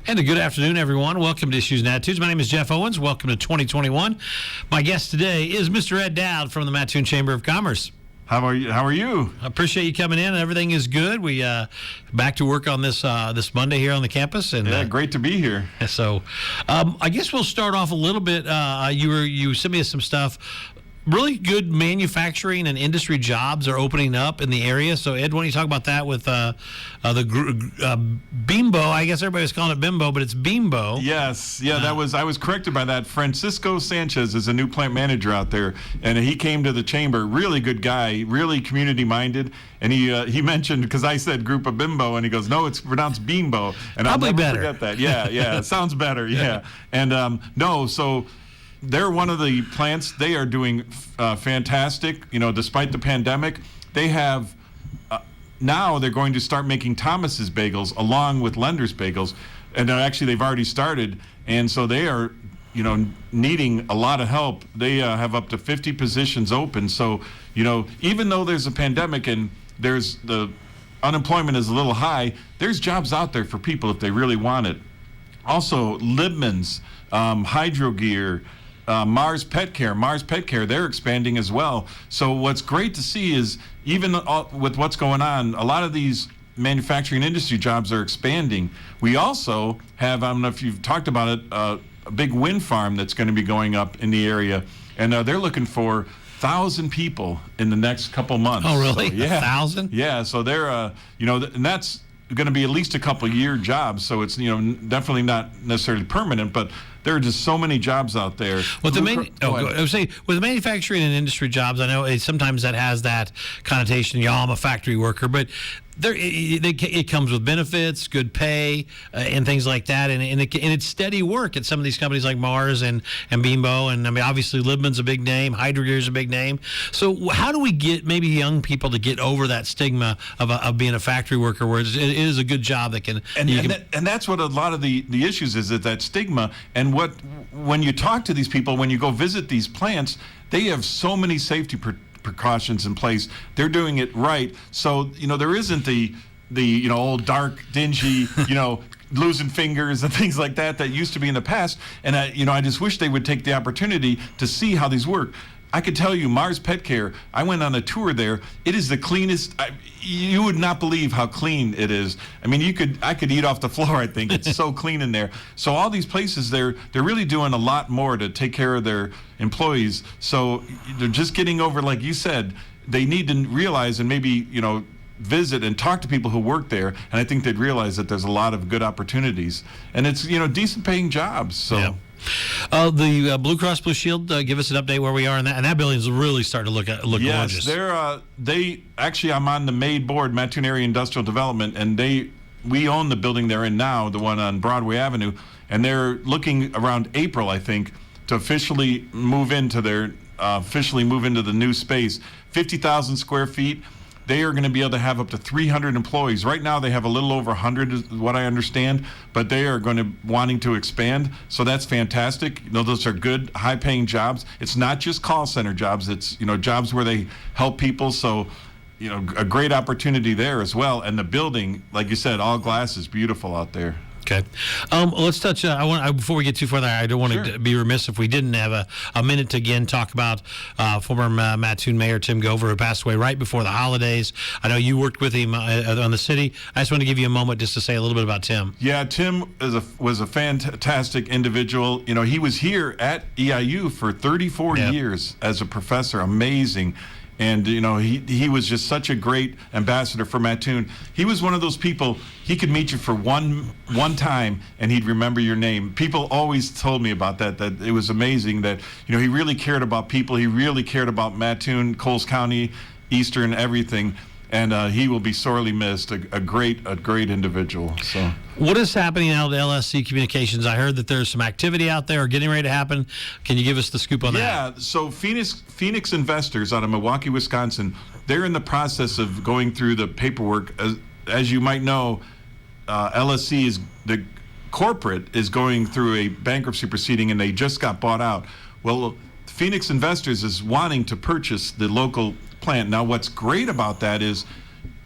And a good afternoon, everyone. Welcome to Issues and Attitudes. My name is Jeff Owens. Welcome to 2021. My guest today is Mr. Ed Dowd from the Mattoon Chamber of Commerce. How are you? I appreciate you coming in. Everything is good. We back to work on this Monday here on the campus. And great to be here. So, I guess we'll start off a little bit. You sent me some stuff. Really good manufacturing and industry jobs are opening up in the area. So, Ed, why don't you talk about that with the Bimbo? I guess everybody's calling it Bimbo, but it's Bimbo. Yes, I was corrected by that. Francisco Sanchez is a new plant manager out there, and he came to the chamber. Really good guy, really community-minded. And he mentioned, because I said group of Bimbo, and he goes, no, it's pronounced Bimbo. And Probably I'll never better. forget that. Yeah, it sounds better, yeah. And so they're one of the plants. They are doing fantastic. Despite the pandemic, they have now they're going to start making Thomas's bagels along with Lender's bagels, and actually they've already started. And so they are, needing a lot of help. They have up to 50 positions open. So, even though there's a pandemic and there's the unemployment is a little high, there's jobs out there for people if they really want it. Also, Libman's, Hydro Gear, Mars Pet Care, they're expanding as well. So what's great to see is even with what's going on, a lot of these manufacturing industry jobs are expanding. We also have, I don't know if you've talked about it, a big wind farm that's going to be going up in the area, and they're looking for 1,000 people in the next couple months. Oh, really? So, yeah. 1,000? Yeah, so they're, and that's going to be at least a couple year jobs, so it's definitely not necessarily permanent, but there are just so many jobs out there. With with manufacturing and industry jobs, I know sometimes that has that connotation. I'm a factory worker, but it comes with benefits, good pay, and things like that, and it's steady work at some of these companies like Mars and Bimbo, and I mean obviously Libman's a big name, Hydrogear's a big name. So how do we get maybe young people to get over that stigma of being a factory worker, where it is a good job that can and that's what a lot of the issues is that stigma. And when you talk to these people, when you go visit these plants, they have so many safety precautions in place. They're doing it right. So, there isn't the old dark, dingy, losing fingers and things like that used to be in the past. And I just wish they would take the opportunity to see how these work. I could tell you, Mars Pet Care, I went on a tour there. It is the cleanest. You would not believe how clean it is. I mean, I could eat off the floor, I think. It's so clean in there. So all these places, they're really doing a lot more to take care of their employees. So they're just getting over, like you said, they need to realize and maybe, visit and talk to people who work there. And I think they'd realize that there's a lot of good opportunities. And it's, decent paying jobs. So. Yeah. The Blue Cross Blue Shield, give us an update where we are in that, and that building's really starting to look gorgeous. Yes, they actually, I'm on the MAID board, Mattoon Area Industrial Development, and we own the building they're in now, the one on Broadway Avenue, and they're looking around April, I think, to officially move into the new space, 50,000 square feet. They are going to be able to have up to 300 employees. Right now, they have a little over 100, is what I understand, but they are wanting to expand. So that's fantastic. Those are good, high-paying jobs. It's not just call center jobs. It's jobs where they help people. So a great opportunity there as well. And the building, like you said, all glass is beautiful out there. Okay, let's touch. Before we get too far there, I don't want to be remiss if we didn't have a minute to again talk about former Mattoon Mayor Tim Gover, who passed away right before the holidays. I know you worked with him on the city. I just want to give you a moment just to say a little bit about Tim. Yeah, Tim was a fantastic individual. He was here at EIU for 34 years as a professor. Amazing. And, he was just such a great ambassador for Mattoon. He was one of those people, he could meet you for one time and he'd remember your name. People always told me about that it was amazing that, he really cared about people. He really cared about Mattoon, Coles County, Eastern, everything. And he will be sorely missed. A great individual. So, what is happening out at LSC Communications? I heard that there's some activity out there or getting ready to happen. Can you give us the scoop on that? Yeah. So Phoenix investors out of Milwaukee, Wisconsin, they're in the process of going through the paperwork. As you might know, LSC is the corporate is going through a bankruptcy proceeding, and they just got bought out. Well, Phoenix Investors is wanting to purchase the local plant. Now, what's great about that is,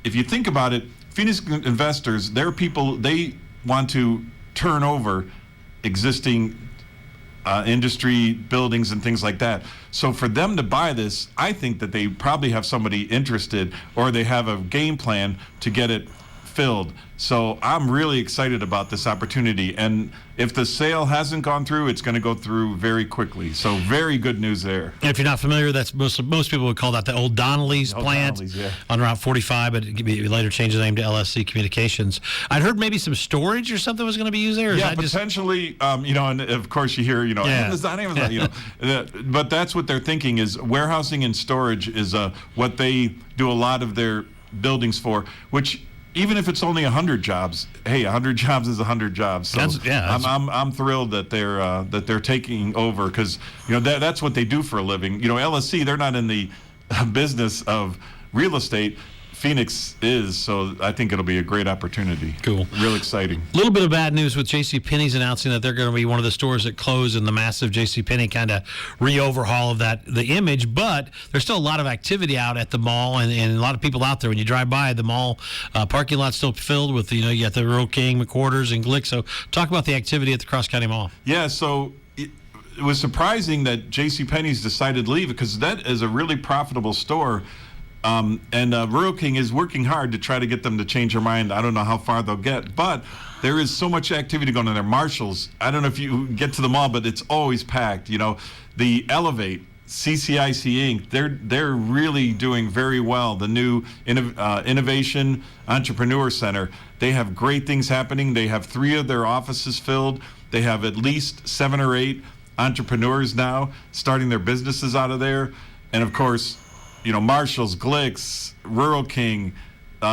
if you think about it, Phoenix Investors, they're people, they want to turn over existing industry buildings and things like that. So for them to buy this, I think that they probably have somebody interested, or they have a game plan to get it filled. So I'm really excited about this opportunity. And if the sale hasn't gone through, it's going to go through very quickly. So very good news there. And if you're not familiar, that's most people would call that the old Donnelly's plant Donnelly's, yeah. on Route 45, but it later changed the name to LSC Communications. I'd heard maybe some storage or something was going to be used there. Or Yeah, potentially. And of course you hear, Amazon, but that's what they're thinking is warehousing and storage is what they do a lot of their buildings for, which even if it's only 100 jobs, hey, 100 jobs is 100 jobs. So I'm thrilled that they're taking over, because that's what they do for a living. LSC, they're not in the business of real estate. Phoenix is, so I think it'll be a great opportunity. Cool. Real exciting. A little bit of bad news with JCPenney's announcing that they're going to be one of the stores that close in the massive JCPenney kind of re-overhaul of the image, but there's still a lot of activity out at the mall and a lot of people out there. When you drive by the mall, parking lot's still filled with, you got the Rural King, McQuarters, and Glick. So talk about the activity at the Cross County Mall. Yeah, so it was surprising that JCPenney's decided to leave, because that is a really profitable store. Rural King is working hard to try to get them to change their mind. I don't know how far they'll get, but there is so much activity going on there. Marshall's, I don't know if you get to the mall, but it's always packed. The Elevate, CCIC Inc., they're really doing very well. The new Innovation Entrepreneur Center, they have great things happening. They have 3 of their offices filled. They have at least 7 or 8 entrepreneurs now starting their businesses out of there. And of course, Marshall's, Glick's, Rural King,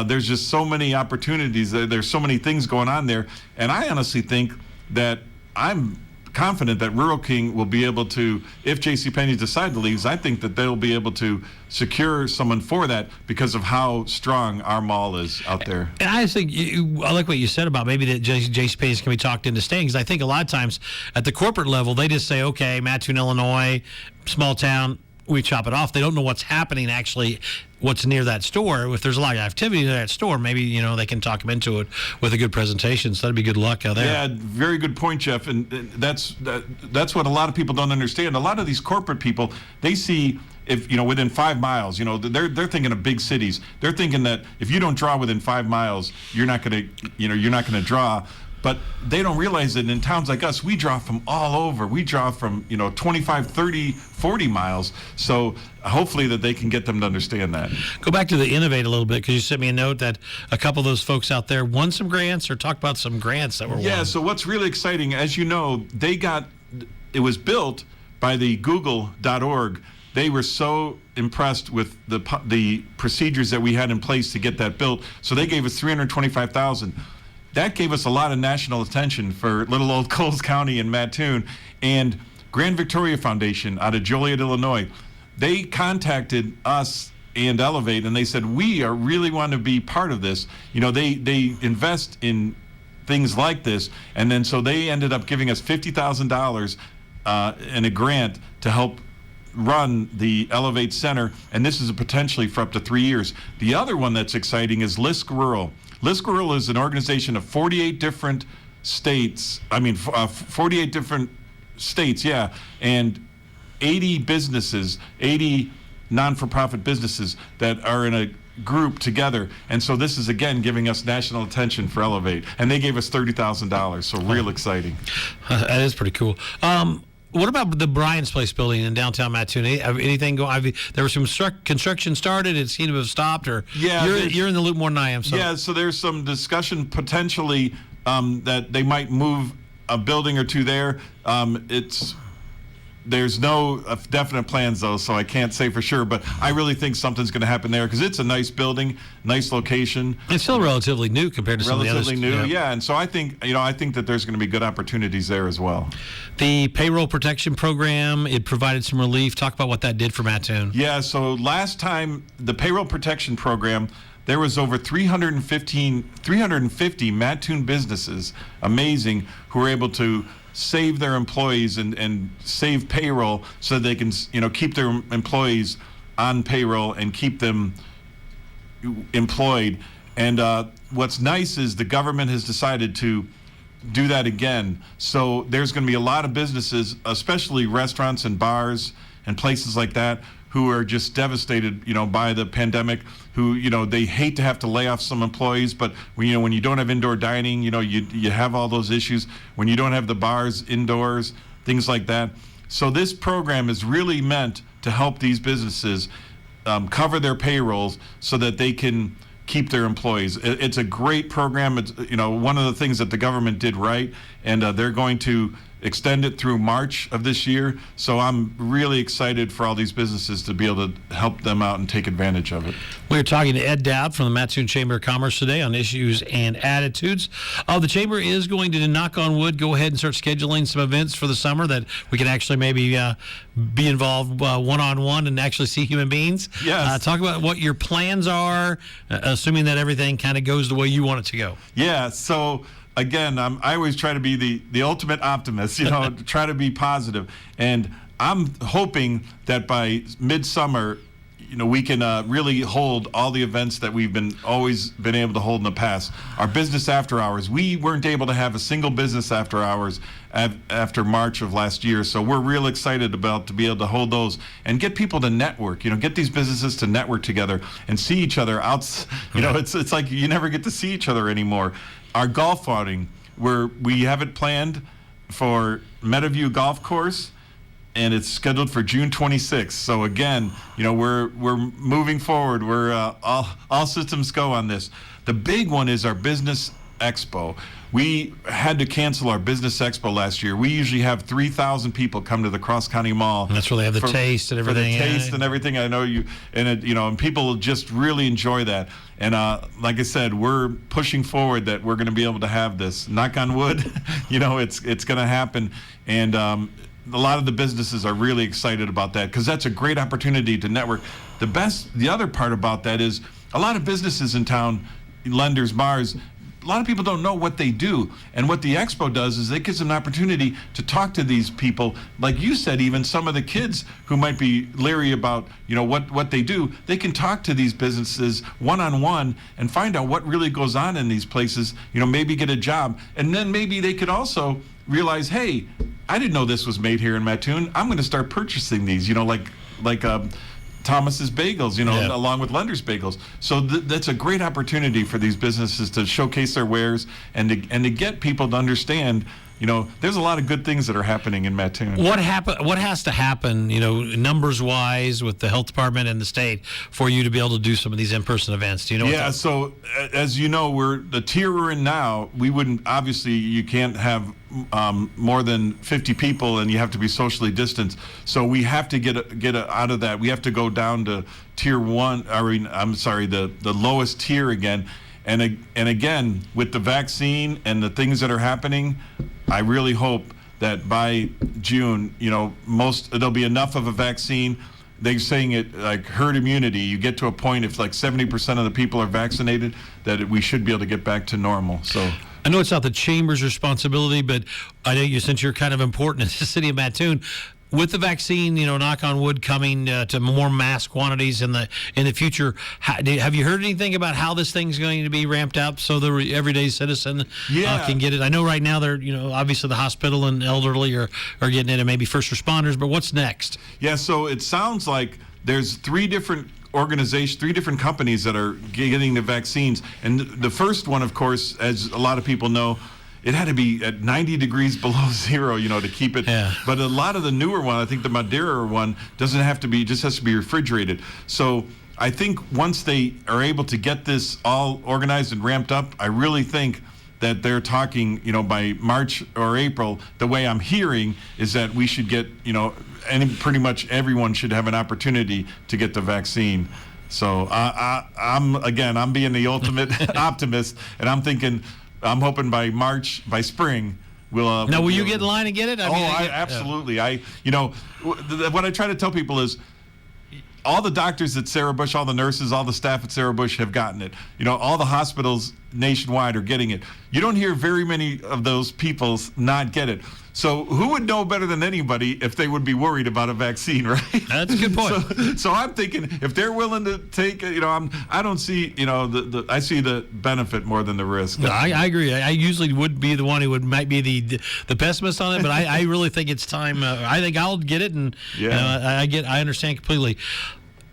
there's just so many opportunities. There's so many things going on there. And I honestly think that I'm confident that Rural King will be able to, if JCPenney decide to leave, I think that they'll be able to secure someone for that because of how strong our mall is out there. And I think I like what you said about maybe that JCPenney's can be talked into staying, because I think a lot of times at the corporate level, they just say, okay, Mattoon, Illinois, small town, we chop it off. They don't know what's happening actually, what's near that store. If there's a lot of activity in that store, maybe they can talk them into it with a good presentation. So that'd be good luck out there. Yeah, very good point, Jeff. And that's what a lot of people don't understand. A lot of these corporate people, they see if within 5 miles, they're thinking of big cities. They're thinking that if you don't draw within 5 miles, you're not going to draw. But they don't realize that in towns like us, we draw from all over. We draw from 25, 30, 40 miles. So hopefully that they can get them to understand that. Go back to the Innovate a little bit, because you sent me a note that a couple of those folks out there won some grants, or talk about some grants that were won. Yeah, so what's really exciting, as you know, it was built by the Google.org. They were so impressed with the procedures that we had in place to get that built. So they gave us $325,000. That gave us a lot of national attention for little old Coles County and Mattoon. And Grand Victoria Foundation out of Joliet, Illinois, they contacted us and Elevate, and they said, we really want to be part of this. They invest in things like this. And then so they ended up giving us $50,000 in a grant to help run the Elevate Center. And this is potentially for up to 3 years. The other one that's exciting is LISC Rural. LISC Rural is an organization of 48 different states. 48 different states, yeah, and 80 businesses, 80 non-for-profit businesses that are in a group together. And so this is, again, giving us national attention for Elevate. And they gave us $30,000, so real exciting. That is pretty cool. What about the Brian's Place building in downtown Mattoon? Anything going? There was some construction started. It seemed to have stopped. Or you're in the loop more than I am. So. Yeah, so there's some discussion potentially that they might move a building or two there. There's no definite plans, though, so I can't say for sure. But I really think something's going to happen there, because it's a nice building, nice location. It's still relatively new compared to some of the others. Relatively new, yeah. And so I think that there's going to be good opportunities there as well. The payroll protection program, it provided some relief. Talk about what that did for Mattoon. Yeah. So last time, the payroll protection program, there was over 350 Mattoon businesses, amazing, who were able to save their employees and save payroll so they can keep their employees on payroll and keep them employed. And what's nice is the government has decided to do that again. So there's going to be a lot of businesses, especially restaurants and bars and places like that, who are just devastated, by the pandemic, who, they hate to have to lay off some employees, but when you don't have indoor dining, you have all those issues. When you don't have the bars indoors, things like that. So this program is really meant to help these businesses cover their payrolls so that they can keep their employees. It's a great program. It's one of the things that the government did right, and they're going to extend it through March of this year. So I'm really excited for all these businesses to be able to help them out and take advantage of it. We're talking to Ed Dowd from the Mattoon Chamber of Commerce today on issues and attitudes. The Chamber is going to, knock on wood, go ahead and start scheduling some events for the summer that we can actually maybe be involved one-on-one and actually see human beings. Yes. Talk about what your plans are, assuming that everything kind of goes the way you want it to go. Yeah, so again, I always try to be the ultimate optimist, try to be positive. And I'm hoping that by midsummer, we can really hold all the events that we've always been able to hold in the past. Our business after hours, we weren't able to have a single business after hours after March of last year. So we're real excited to be able to hold those and get people to network, get these businesses to network together and see each other out. It's like you never get to see each other anymore. Our golf outing, we have it planned for Meadowview Golf Course, and it's scheduled for June 26th. So again, we're moving forward. We're all systems go on this. The big one is our business expo. We had to cancel our business expo last year. We usually have 3,000 people come to the Cross County Mall. And that's where they have the taste and everything. For the taste and everything. I know and people just really enjoy that. And like I said, we're pushing forward that we're going to be able to have this. Knock on wood, it's going to happen. And a lot of the businesses are really excited about that because that's a great opportunity to network. The other part about that is a lot of businesses in town, lenders, bars, a lot of people don't know what they do. And what the expo does is it gives them an opportunity to talk to these people. Like you said, even some of the kids who might be leery about, what they do, they can talk to these businesses one-on-one and find out what really goes on in these places, maybe get a job. And then maybe they could also realize, hey, I didn't know this was made here in Mattoon. I'm going to start purchasing these, like Thomas's Bagels, along with Lender's Bagels. So that's a great opportunity for these businesses to showcase their wares and to get people to understand, there's a lot of good things that are happening in Mattoon. What has to happen, numbers wise with the health department and the state for you to be able to do some of these in-person events? Do you know? Yeah. So as you know, the tier we're in now. We wouldn't, obviously you can't have more than 50 people and you have to be socially distanced. So we have to get out of that. We have to go down to tier one. The lowest tier again. And again, with the vaccine and the things that are happening, I really hope that by June, there'll be enough of a vaccine. They're saying it like herd immunity. You get to a point if like 70% of the people are vaccinated, that we should be able to get back to normal. So I know it's not the Chamber's responsibility, but I know since you're kind of important in the city of Mattoon, with the vaccine, knock on wood, coming to more mass quantities in the future, have you heard anything about how this thing's going to be ramped up so the everyday citizen can get it? I know right now they're, obviously the hospital and elderly are getting it, and maybe first responders, but what's next? Yeah, so it sounds like there's 3 different organizations, 3 different companies that are getting the vaccines. And the first one, of course, as a lot of people know, it had to be at 90 degrees below zero, to keep it. Yeah. But a lot of the newer one, I think the Madeira one, doesn't have to be, just has to be refrigerated. So I think once they are able to get this all organized and ramped up, I really think that they're talking, by March or April, the way I'm hearing is that we should get, pretty much everyone should have an opportunity to get the vaccine. So I'm being the ultimate optimist, and I'm hoping by spring we'll. Now, will you get in line and get it? Absolutely. What I try to tell people is, all the doctors at Sarah Bush, all the nurses, all the staff at Sarah Bush have gotten it. All the hospitals nationwide are getting it. You don't hear very many of those people not get it. So who would know better than anybody if they would be worried about a vaccine, right? That's a good point. So I'm thinking if they're willing to take it, I don't see, I see the benefit more than the risk. No, I agree. I usually would be the one who might be the pessimist on it, but I really think it's time. I think I'll get it, and I understand completely.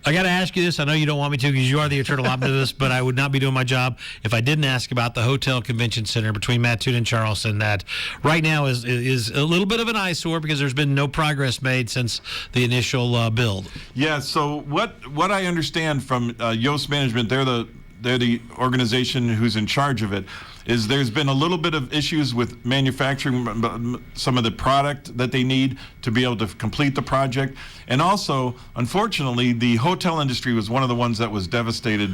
I got to ask you this. I know you don't want me to because you are the eternal optimist, but I would not be doing my job if I didn't ask about the hotel convention center between Mattoon and Charleston that right now is a little bit of an eyesore because there's been no progress made since the initial build. Yeah, so what I understand from Yoast Management, they're the organization who's in charge of it, is there's been a little bit of issues with manufacturing some of the product that they need to be able to complete the project. And also, unfortunately, the hotel industry was one of the ones that was devastated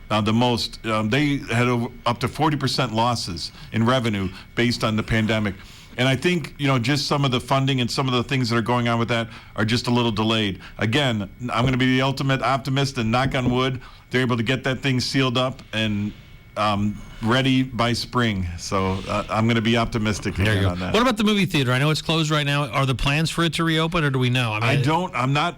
the most. They had up to 40% losses in revenue based on the pandemic. And I think, just some of the funding and some of the things that are going on with that are just a little delayed. Again, I'm going to be the ultimate optimist and knock on wood, they're able to get that thing sealed up and ready by spring. So I'm going to be optimistic again on that. What about the movie theater? I know it's closed right now. Are the plans for it to reopen, or do we know? I'm not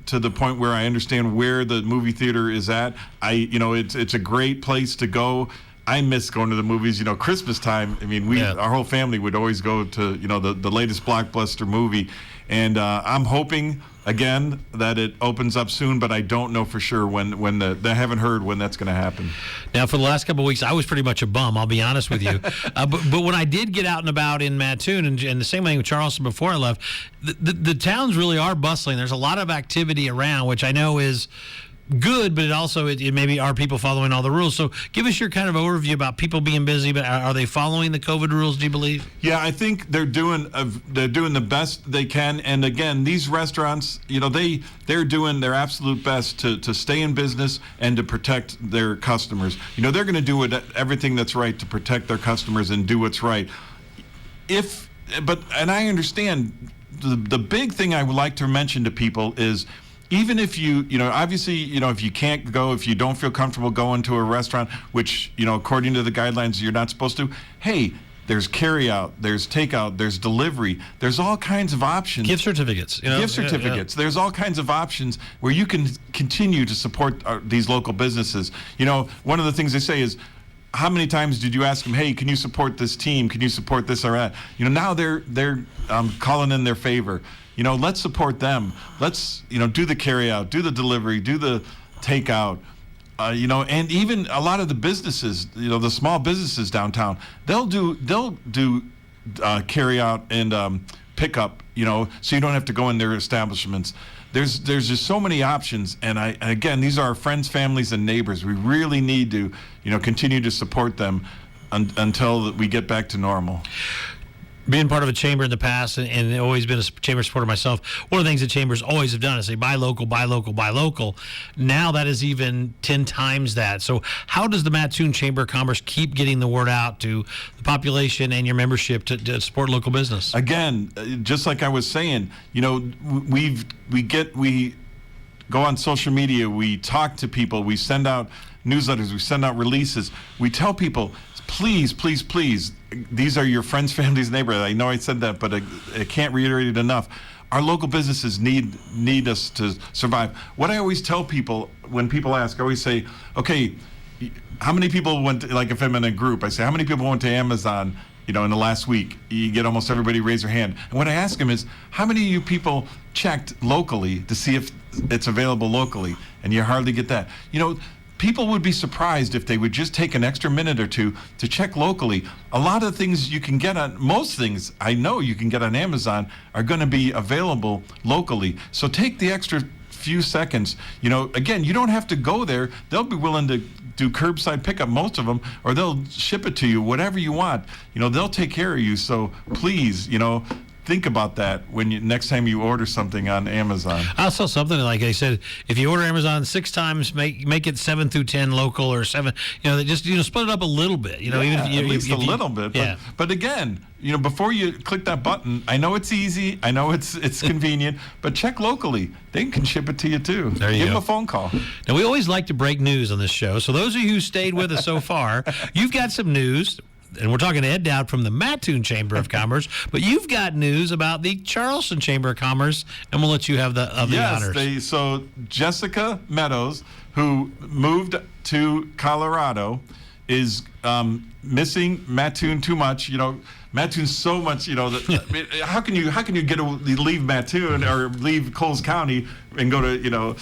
to the point where I understand where the movie theater is at. It's a great place to go. I miss going to the movies. Christmas time. I mean, our whole family would always go to the latest blockbuster movie, and I'm hoping again that it opens up soon, but I don't know for sure when I haven't heard when that's going to happen. Now, for the last couple of weeks, I was pretty much a bum, I'll be honest with you. But when I did get out and about in Mattoon, and the same thing with Charleston before I left, the towns really are bustling. There's a lot of activity around, which I know is good, but it maybe are people following all the rules. So give us your kind of overview about people being busy, but are they following the COVID rules, do you believe? Yeah, I think they're doing the best they can. And again, these restaurants, they're doing their absolute best to stay in business and to protect their customers. They're going to do everything that's right to protect their customers and do what's right. And I understand the big thing I would like to mention to people is, even if obviously, if you can't go, if you don't feel comfortable going to a restaurant, which, according to the guidelines, you're not supposed to, hey, there's carry-out, there's takeout, there's delivery, there's all kinds of options. Gift certificates. Gift certificates. Yeah. There's all kinds of options where you can continue to support these local businesses. One of the things they say is, how many times did you ask them, hey, can you support this team? Can you support this or that? Now they're calling in their favor. Let's support them. Let's, do the carry out, do the delivery, do the takeout, and even a lot of the businesses, the small businesses downtown, they'll do carry out and pick up, so you don't have to go in their establishments. There's just so many options. And again, these are our friends, families, and neighbors. We really need to, continue to support them until we get back to normal. Being part of a chamber in the past and always been a chamber supporter myself, one of the things that chambers always have done is say, buy local, buy local, buy local. Now that is even 10 times that. So how does the Mattoon Chamber of Commerce keep getting the word out to the population and your membership to support local business? Again, just like I was saying, we go on social media, we talk to people, we send out newsletters, we send out releases, we tell people, please, please, please, these are your friends, families, neighbors. I know I said that, but I can't reiterate it enough. Our local businesses need us to survive. What I always tell people when people ask, I always say, okay, how many people went to, like if I'm in a group, I say, how many people went to Amazon, in the last week? You get almost everybody raise their hand. And what I ask them is, how many of you people checked locally to see if it's available locally? And you hardly get that. People would be surprised if they would just take an extra minute or two to check locally. A lot of things you can get most things I know you can get on Amazon are going to be available locally. So take the extra few seconds. Again, you don't have to go there. They'll be willing to do curbside pickup, most of them, or they'll ship it to you, whatever you want. They'll take care of you. So please, think about that when next time you order something on Amazon. I saw something like they said, if you order Amazon 6 times, make it 7 through 10 local or 7. They just split it up a little bit. Even if you, at least if a you, little bit. Yeah. But again, before you click that button, I know it's easy, I know it's convenient, but check locally. They can ship it to you too. There you Give them go. a phone call. Now, we always like to break news on this show. So those of you who stayed with us so far, you've got some news. And we're talking to Ed Dowd from the Mattoon Chamber of Commerce, but you've got news about the Charleston Chamber of Commerce, and we'll let you have the honors. Yes, so Jessica Meadows, who moved to Colorado, is missing Mattoon too much. Mattoon's so much. How can you leave Mattoon or leave Coles County and go to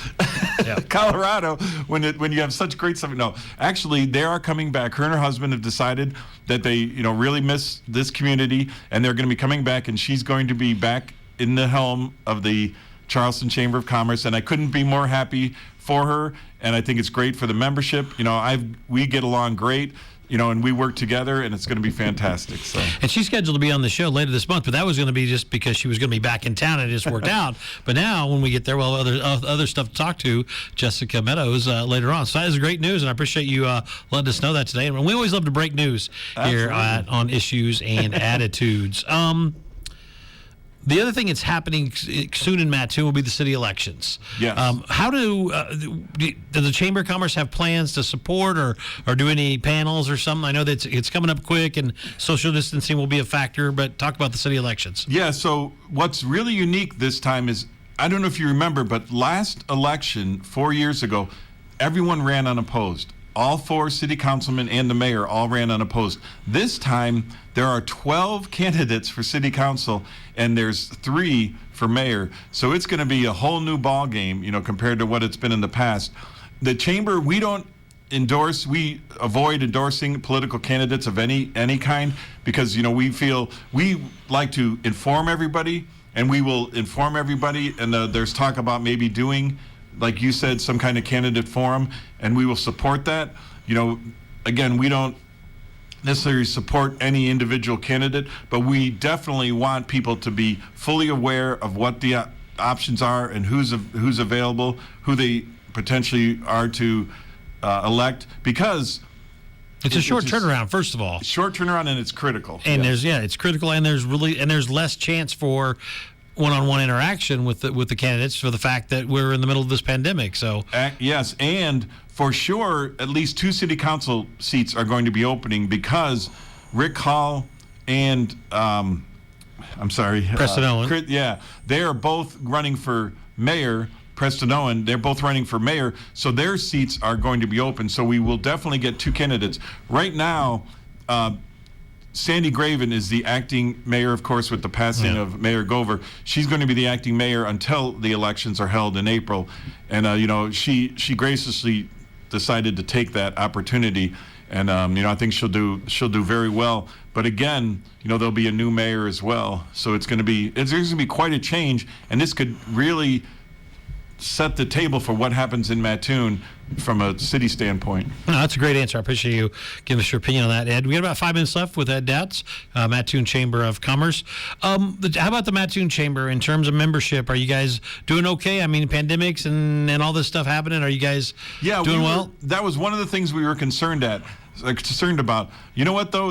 Colorado when you have such great stuff? No, actually, they are coming back. Her and her husband have decided that they really miss this community, and they're going to be coming back. And she's going to be back in the helm of the Charleston Chamber of Commerce, and I couldn't be more happy for her. And I think it's great for the membership. We get along great. And we work together, and it's going to be fantastic. So. And she's scheduled to be on the show later this month, but that was going to be just because she was going to be back in town, and it just worked out. But now, when we get there, we'll have other stuff to talk to Jessica Meadows later on. So that is great news, and I appreciate you letting us know that today. And we always love to break news here on Issues and Attitudes. The other thing that's happening soon in Mattoon will be the city elections. Yes. How does the Chamber of Commerce have plans to support or do any panels or something? I know that it's coming up quick and social distancing will be a factor, but talk about the city elections. Yeah, so what's really unique this time is, I don't know if you remember, but last election 4 years ago, everyone ran unopposed. All 4 city councilmen and the mayor all ran unopposed. This time, there are 12 candidates for city council, and there's 3 for mayor. So it's going to be a whole new ball game, compared to what it's been in the past. The chamber, we don't endorse, we avoid endorsing political candidates of any kind because, we feel we like to inform everybody, and we will inform everybody. And there's talk about maybe doing, like you said, some kind of candidate forum, and we will support that. Again, we don't necessarily support any individual candidate, but we definitely want people to be fully aware of what the options are and who's available, who they potentially are to elect, because it's a short turnaround, first of all. Short turnaround, and it's critical. And it's critical, and there's less chance for one-on-one interaction with the candidates for the fact that we're in the middle of this pandemic. So yes, and for sure, at least 2 city council seats are going to be opening because Rick Hall and Preston Owen. They are both running for mayor. Preston Owen, they're both running for mayor, so their seats are going to be open. So we will definitely get 2 candidates. Right now, Sandy Graven is the acting mayor, of course, with the passing of Mayor Gover. She's going to be the acting mayor until the elections are held in April. And, she graciously decided to take that opportunity. And, I think she'll do very well. But again, there'll be a new mayor as well. So there's going to be quite a change. And this could really set the table for what happens in Mattoon from a city standpoint. No, that's a great answer. I appreciate you giving us your opinion on that, Ed. We got about 5 minutes left with Ed Dowd, Mattoon Chamber of Commerce. How about the Mattoon Chamber in terms of membership? Are you guys doing okay? I mean, pandemics and all this stuff happening. Are you guys doing well? That was one of the things we were concerned about. You know what, though?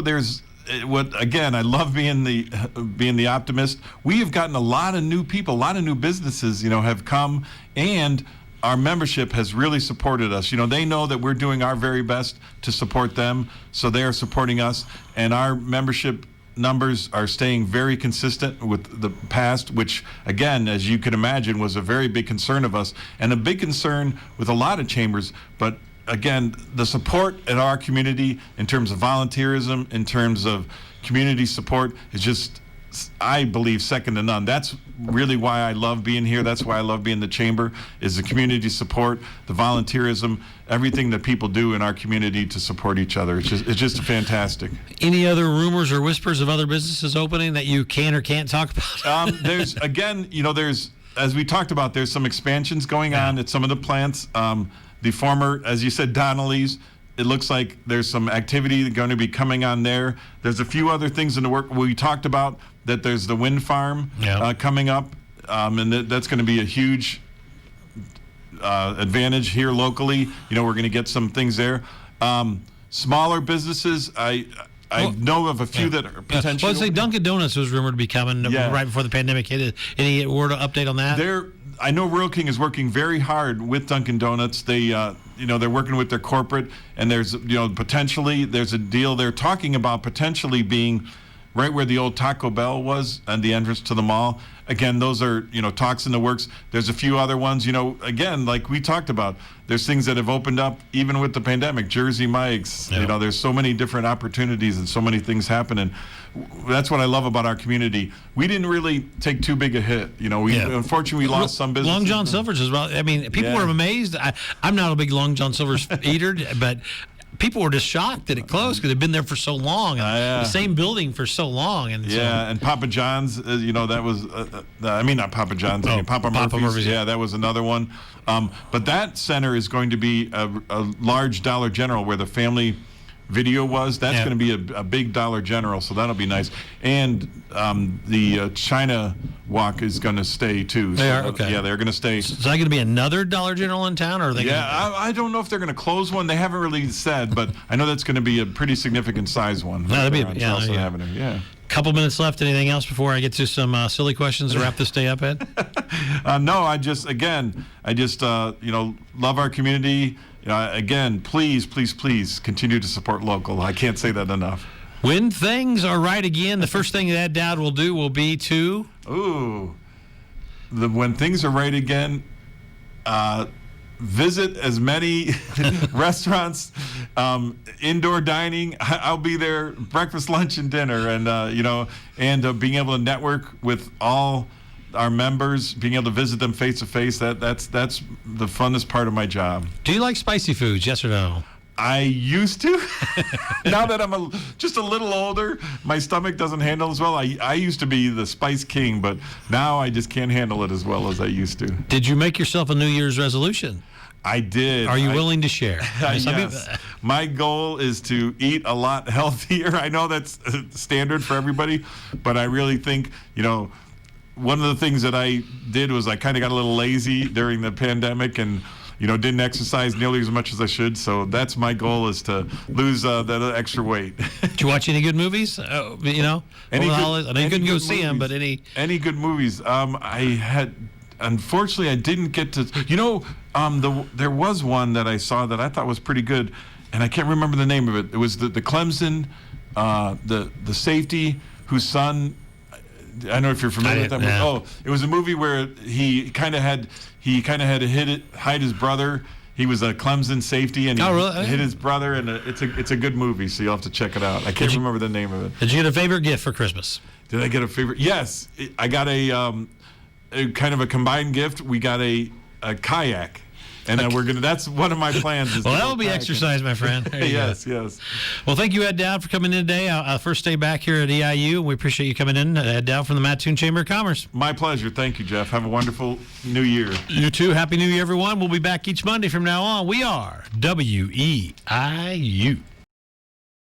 Again, I love being the optimist. We have gotten a lot of new people, a lot of new businesses, have come, and our membership has really supported us. They know that we're doing our very best to support them, so they are supporting us, and our membership numbers are staying very consistent with the past, which, again, as you can imagine, was a very big concern of us, and a big concern with a lot of chambers. But again, the support in our community in terms of volunteerism, in terms of community support, is just, I believe, second to none. That's really why I love being here. That's why I love being in the chamber, is the community support, the volunteerism, everything that people do in our community to support each other. It's just fantastic. Any other rumors or whispers of other businesses opening that you can or can't talk about? There's, as we talked about, there's some expansions going on at some of the plants. The former, as you said, Donnelly's it looks like there's some activity going to be coming on there. There's a few other things in the work. We talked about that there's the wind farm coming up, and that's going to be a huge advantage here locally. We're going to get some things there. Smaller businesses, I know of a few that are potentially. Well, let's say Dunkin' Donuts was rumored to be coming right before the pandemic hit. Any word update on that? I know Rural King is working very hard with Dunkin' Donuts. They, they're working with their corporate, and there's, potentially there's a deal they're talking about potentially being right where the old Taco Bell was and the entrance to the mall. Again, those are, talks in the works. There's a few other ones, again, like we talked about, there's things that have opened up even with the pandemic, Jersey Mike's, there's so many different opportunities and so many things happening. That's what I love about our community. We didn't really take too big a hit. Unfortunately, we lost some business. Long John Silver's as well. I mean, people were amazed. I'm not a big Long John Silver's eater, but people were just shocked that it closed because they've been there for so long. The same building for so long. And and Papa John's, that was, not Papa John's, Papa Murphy's. Yeah, that was another one. But that center is going to be a large Dollar General where the family video was. That's going to be a big Dollar General, so that'll be nice. And the China Walk is going to stay too. They are? Okay. Yeah, they're going to stay. Is that going to be another Dollar General in town? Or are they I don't know if they're going to close one. They haven't really said, but I know that's going to be a pretty significant size one. That'd be on Charleston Avenue. Yeah. Couple minutes left. Anything else before I get to some silly questions to wrap this day up, Ed? No, I just love our community. Again, please continue to support local. I can't say that enough. When things are right again, the first thing that Dowd will do will be to... when things are right again, visit as many restaurants, indoor dining. I'll be there, breakfast, lunch, and dinner, and being able to network with all our members, being able to visit them face to face. That's the funnest part of my job. Do you like spicy foods? Yes or no? I used to. Now that I'm just a little older, my stomach doesn't handle as well. I used to be the spice king, but now I just can't handle it as well as I used to. Did you make yourself a New Year's resolution? I did. Are you willing to share? Yes. My goal is to eat a lot healthier. I know that's standard for everybody, but I really think, one of the things that I did was I kind of got a little lazy during the pandemic and, didn't exercise nearly as much as I should. So that's my goal, is to lose that extra weight. Did you watch any good movies? I couldn't go see them, but any good movies? Unfortunately, I didn't get to. There was one that I saw that I thought was pretty good, and I can't remember the name of it. It was the Clemson, the safety whose son. I don't know if you're familiar with that movie. Oh, it was a movie where he kind of had to hide his brother. He was a Clemson safety, and he hit his brother, and it's a good movie, so you'll have to check it out. I can't remember the name of it. Did you get a favorite gift for Christmas? Did I get a favorite? Yes, I got a kind of a combined gift. We got a kayak. And that's one of my plans. Well, that will be exercise, my friend. Yes. Well, thank you, Ed Dowd, for coming in today. Our first day back here at EIU. We appreciate you coming in. Ed Dowd from the Mattoon Chamber of Commerce. My pleasure. Thank you, Jeff. Have a wonderful New Year. You too. Happy New Year, everyone. We'll be back each Monday from now on. We are WEIU.